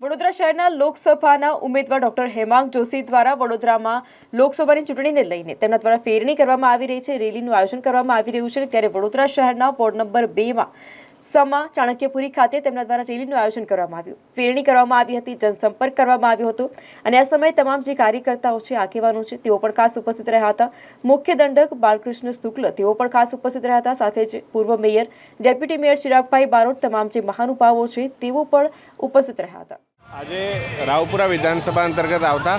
વડોદરા શહેરના લોકસભાના ઉમેદવાર ડોક્ટર હેમાંગ જોશી દ્વારા વડોદરામાં લોકસભાની ચૂંટણીને લઈને તેમના દ્વારા ફેરણી કરવામાં આવી રહી છે, રેલીનું આયોજન કરવામાં આવી રહ્યું છે। ત્યારે વડોદરા શહેરના વોર્ડ નંબર 2માં સમા ચાણક્યપુરી ખાતે તેમના દ્વારા રેલીનું આયોજન કરવામાં આવ્યું, ફેરણી કરવામાં આવી હતી, જનસંપર્ક કરવામાં આવ્યો હતો અને આ સમયે તમામ જે કાર્યકર્તાઓ છે, આગેવાનો છે, તેઓ પણ ખાસ ઉપસ્થિત રહ્યા હતા। મુખ્ય દંડક બાલકૃષ્ણ શુક્લ તેઓ પણ ખાસ ઉપસ્થિત રહ્યા હતા, સાથે જ પૂર્વ મેયર, ડેપ્યુટી મેયર ચિરાગભાઈ બારોટ, તમામ જે મહાનુભાવો છે તેઓ પણ ઉપસ્થિત રહ્યા હતા। આજે રાવપુરા વિધાનસભા અંતર્ગત આવતા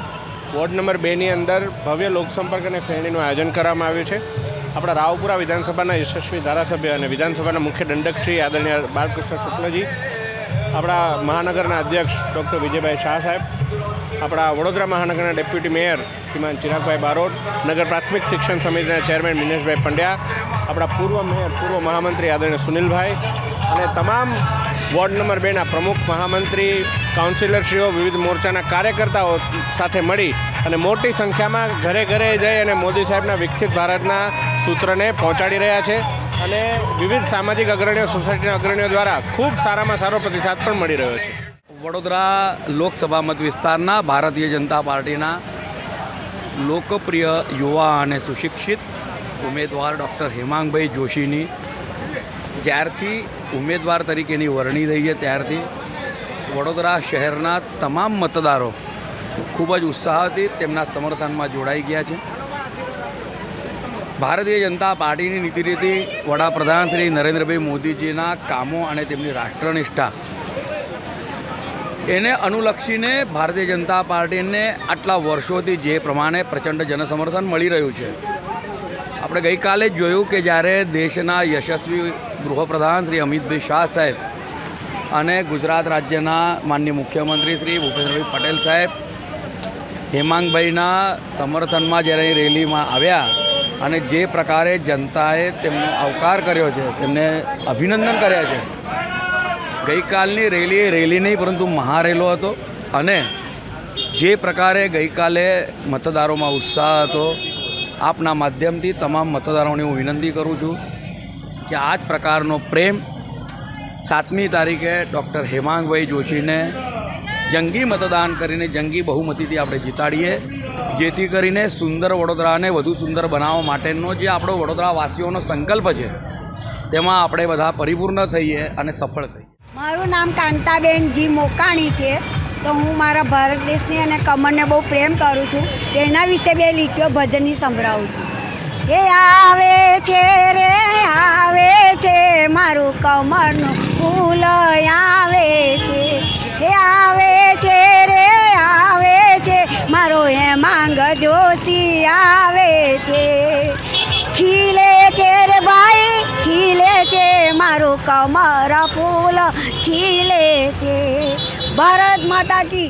વોર્ડ નંબર 2ની અંદર ભવ્ય લોકસંપર્ક અને ફેરણીનું આયોજન કરવામાં આવ્યું છે। આપણા રાવપુરા વિધાનસભાના યશસ્વી ધારાસભ્ય અને વિધાનસભાના મુખ્ય દંડક શ્રી આદરણીય બાલકૃષ્ણ શુક્લજી, આપણા મહાનગરના અધ્યક્ષ ડૉક્ટર વિજયભાઈ શાહ સાહેબ, આપણા વડોદરા મહાનગરના ડેપ્યુટી મેયર શ્રીમાન ચિરાગભાઈ બારોટ, નગર પ્રાથમિક શિક્ષણ સમિતિના ચેરમેન મિનેશભાઈ પંડ્યા, આપણા પૂર્વ મેયર, પૂર્વ મહામંત્રી આદરણીય સુનિલભાઈ અને તમામ વોર્ડ નંબર 2ના પ્રમુખ, મહામંત્રી, કાઉન્સિલરશ્રીઓ, વિવિધ મોરચાના કાર્યકર્તાઓ સાથે મળી અને મોટી સંખ્યામાં ઘરે ઘરે જઈ અને મોદી સાહેબના વિકસિત ભારતના સૂત્રને પહોંચાડી રહ્યા છે અને વિવિધ સામાજિક અગ્રણીઓ, સોસાયટીના અગ્રણીઓ દ્વારા ખૂબ સારામાં સારો પ્રતિસાદ પણ મળી રહ્યો છે। વડોદરા લોકસભા મત વિસ્તારના ભારતીય જનતા પાર્ટીના લોકપ્રિય યુવા અને સુશિક્ષિત ઉમેદવાર ડૉક્ટર હેમાંગભાઈ જોશીની જ્યારથી ઉમેદવાર તરીકેની વરણી થઈ છે ત્યારથી વડોદરા શહેરના તમામ મતદારો ખૂબ જ ઉત્સાહથી તેમના સમર્થનમાં જોડાઈ ગયા છે। ભારતીય જનતા પાર્ટીની નીતિ રીતિ, વડાપ્રધાન શ્રી નરેન્દ્રભાઈ મોદીજીના કામો અને તેમની રાષ્ટ્રનિષ્ઠા એને અનુલક્ષીને ભારતીય જનતા પાર્ટીને આટલા વર્ષોથી જે પ્રમાણે પ્રચંડ જનસમર્થન મળી રહ્યું છે, આપણે ગઈકાલે જ જોયું કે જ્યારે દેશના યશસ્વી ગૃહપ્રધાન શ્રી અમિતભાઈ શાહ સાહેબ અને ગુજરાત રાજ્યના માનનીય મુખ્યમંત્રી શ્રી ભૂપેન્દ્રભાઈ પટેલ સાહેબ હેમાંગભાઈના સમર્થનમાં જ્યારે અહીં રેલીમાં આવ્યા અને જે પ્રકારે જનતાએ તેમનો આવકાર કર્યો છે, તેમને અભિનંદન કર્યા છે। ગઈકાલની રેલી એ રેલી નહીં પરંતુ મહારેલો હતો અને જે પ્રકારે ગઈકાલે મતદારોમાં ઉત્સાહ હતો, આપના માધ્યમથી તમામ મતદારોને હું વિનંતી કરું છું કે આ જ પ્રકારનો પ્રેમ 7મી તારીખે ડૉક્ટર હેમાંગભાઈ જોશીને જંગી મતદાન કરીને જંગી બહુમતીથી આપણે જીતાડીએ, જેથી કરીને સુંદર વડોદરાને વધુ સુંદર બનાવવા માટેનો જે આપણો વડોદરાવાસીઓનો સંકલ્પ છે તેમાં આપણે બધા પરિપૂર્ણ થઈએ અને સફળ થઈએ। મારું નામ કાંતાબેન જી મોકાણી છે। તો હું મારા ભારત દેશની અને કમરને બહુ પ્રેમ કરું છું, તેના વિશે 2 લીટીઓ ભજનની સંભળાવું છું। એ આવે છે રે આવે છે મારું કમરનું ફૂલ આવે છે, એ આવે છે રે આવે છે મારો હેમાંગ જોશી આવે છે, ખીલે છે રે ભાઈ ખીલે છે મારું કમર ફૂલ ખીલે છે। ભારત માતા કી